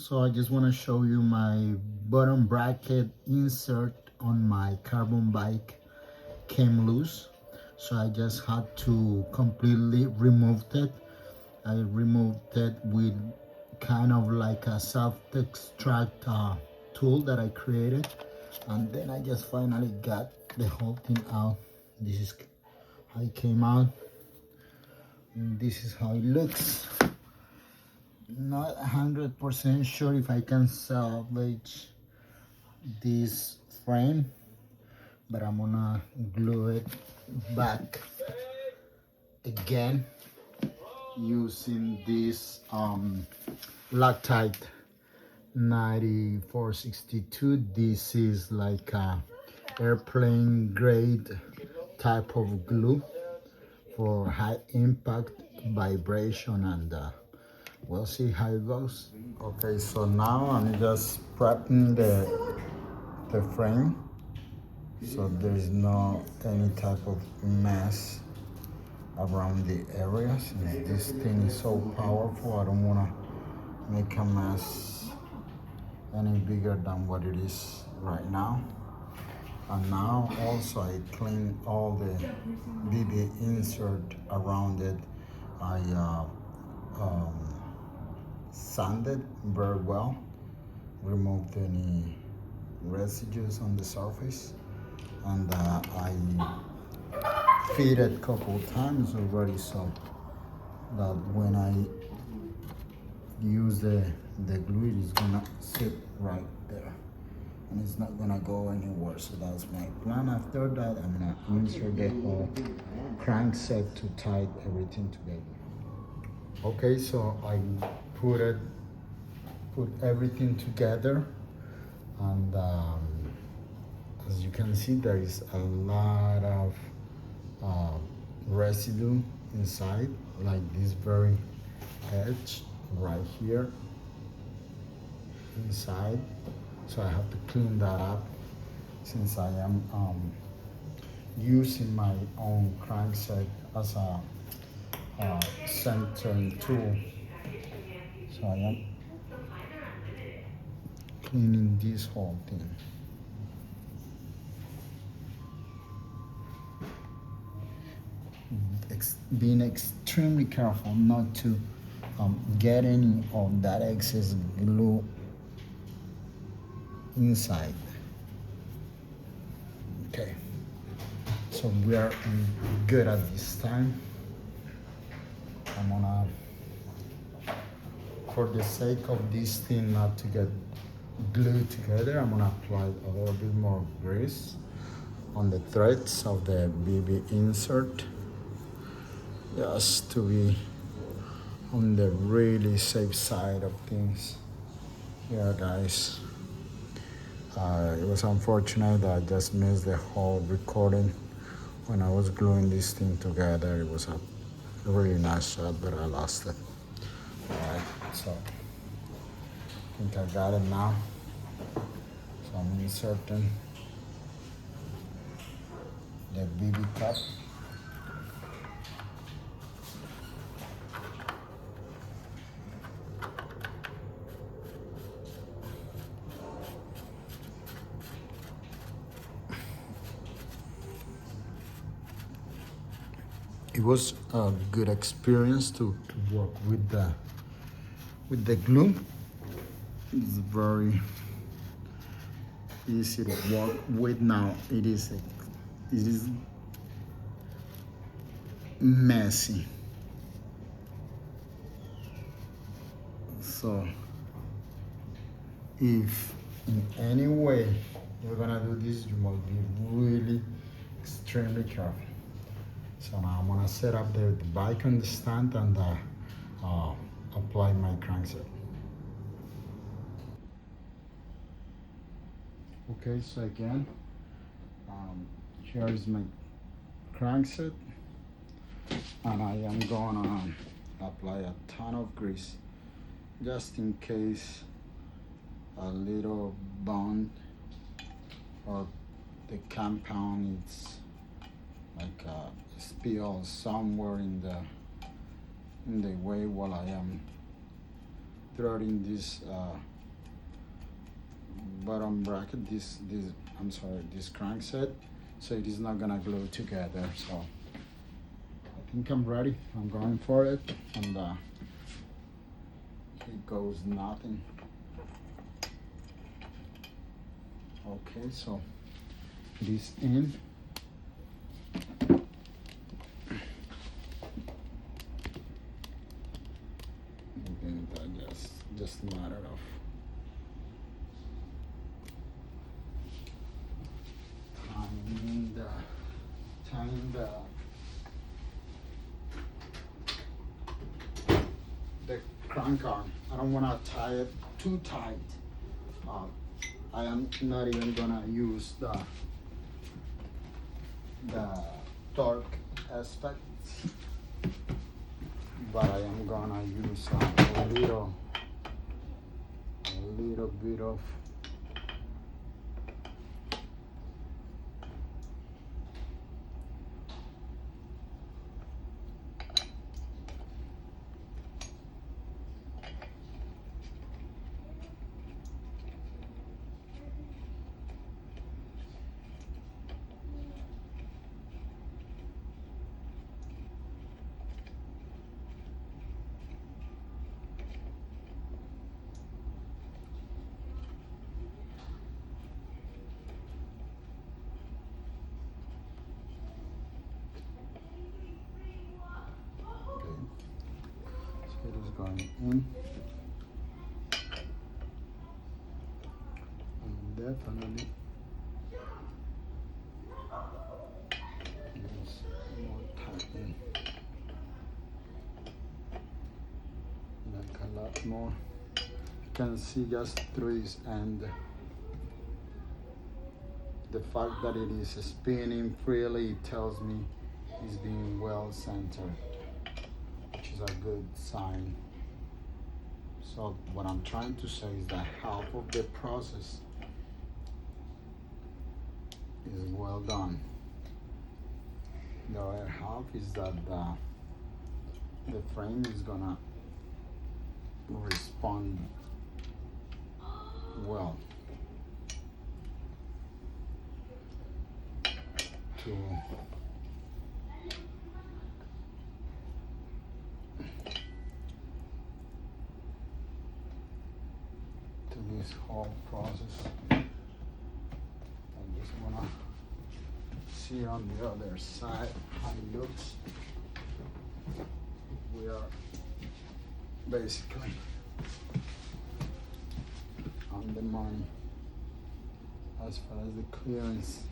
So I just want to show you my bottom bracket insert on my carbon bike came loose. So I just had to completely remove it. I removed it with kind of like a self-extract tool that I created. And then I just finally got the whole thing out. This is how it came out. And this is how it looks. Not 100% sure if I can salvage this frame, but I'm gonna glue it back again using this Loctite 9462. This is like a airplane grade type of glue for high impact vibration, and we'll see how it goes. Okay, so now I'm just prepping the frame so there's no any type of mess around the area. Since this thing is so powerful, I don't want to make a mess any bigger than what it is right now. And now also I clean all the BB insert around it. I sanded very well, removed any residues on the surface, and I feed it a couple times already, so that when I use the glue, it is gonna sit right there and it's not gonna go anywhere. So that's my plan. After that, I'm gonna insert the whole crankset to tie everything together. Okay, so I put everything together, and as you can see, there is a lot of residue inside, like this very edge right here inside. So I have to clean that up since I am using my own crankset as a centering tool. So I am cleaning this whole thing. Being extremely careful not to get any of that excess glue inside. Okay, so we are good at this time. I'm gonna, for the sake of this thing not to get glued together, I'm gonna apply a little bit more grease on the threads of the BB insert, just to be on the really safe side of things. Yeah, guys. It was unfortunate that I just missed the whole recording when I was gluing this thing together. It was a really nice shot, but I lost it. Alright, so I think I got it now. So I'm inserting the BB cup. It was a good experience to work with the glue. It's very easy to work with now. It is messy. So if in any way you're gonna do this, you must be really extremely careful. So now I'm gonna set up the bike on the stand and apply my crankset. Okay, so again, here is my crankset, and I am gonna apply a ton of grease just in case a little bond or the compound is like a spill somewhere in the way while I am threading this bottom bracket, this crankset, so it is not gonna glue together. So I think I'm ready. I'm going for it, and it goes nothing. Okay, so it is in. And just a matter of tying the crank arm. I don't want to tie it too tight. I am not even gonna use the torque aspect, but I am gonna use a little bit of it is going in, and definitely needs more tightening, like a lot more. You can see just through this end, the fact that it is spinning freely tells me it's being well centered, which is a good sign. So what I'm trying to say is that half of the process is well done. The other half is that the frame is gonna respond well to this whole process. I just wanna see on the other side how it looks. We are basically on the money as far as the clearance.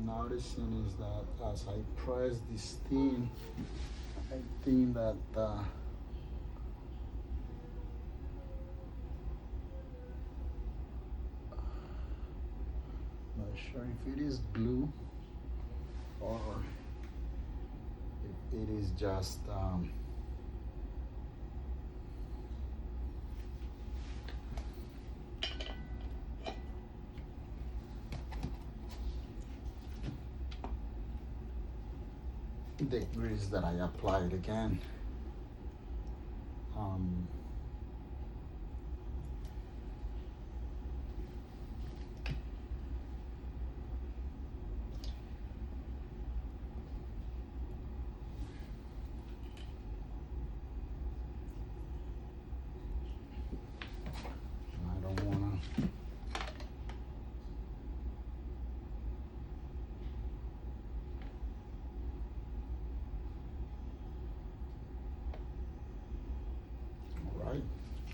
Noticing is that as I press this thing, I think that not sure if it is glue or if it is just the grease that I applied again. I don't wanna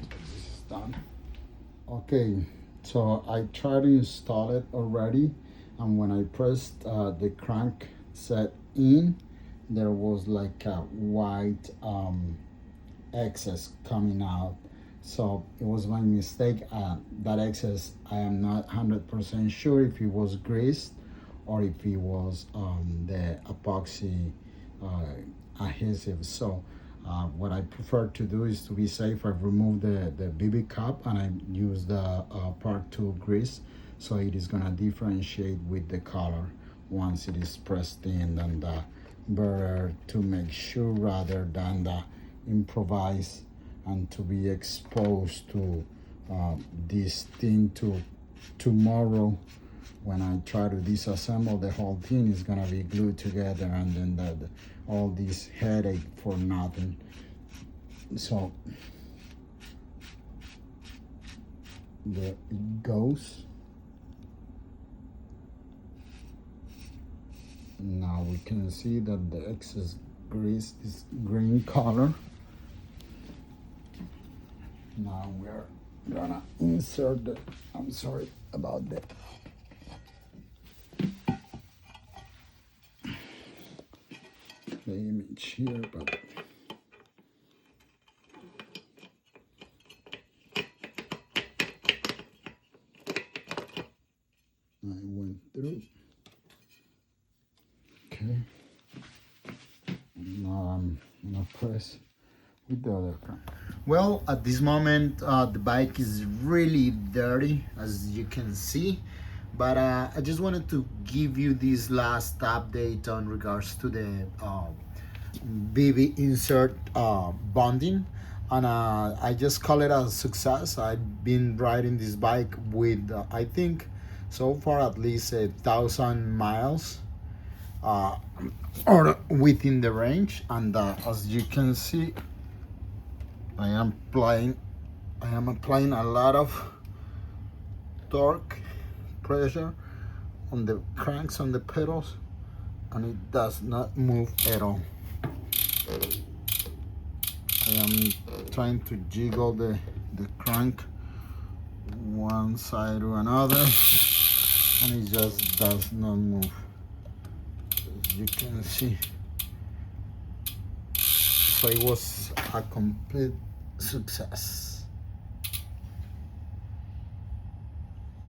this is done. Okay, so I tried to install it already, and when I pressed the crank set in, there was like a white excess coming out. So it was my mistake. That excess, I am not 100% sure if it was greased or if it was the epoxy adhesive. So what I prefer to do is, to be safe, I remove the BB cup and I use the part 2 grease, so it is gonna differentiate with the color once it is pressed in, and better to make sure rather than improvise and to be exposed to this thing to tomorrow. When I try to disassemble the whole thing, is gonna be glued together, and then all this headache for nothing. So there it goes. Now we can see that the excess grease is green color. Now we're gonna insert the, I'm sorry about the image here, but I went through. Okay. Now I'm gonna press with the other crank. Well, at this moment, the bike is really dirty, as you can see. But I just wanted to give you this last update on regards to the BB insert bonding, and I just call it a success. I've been riding this bike with I think so far at least 1,000 miles or within the range, and as you can see, I am applying a lot of torque, pressure on the cranks, on the pedals, and it does not move at all. I am trying to jiggle the crank one side or another, and it just does not move, as you can see. So it was a complete success.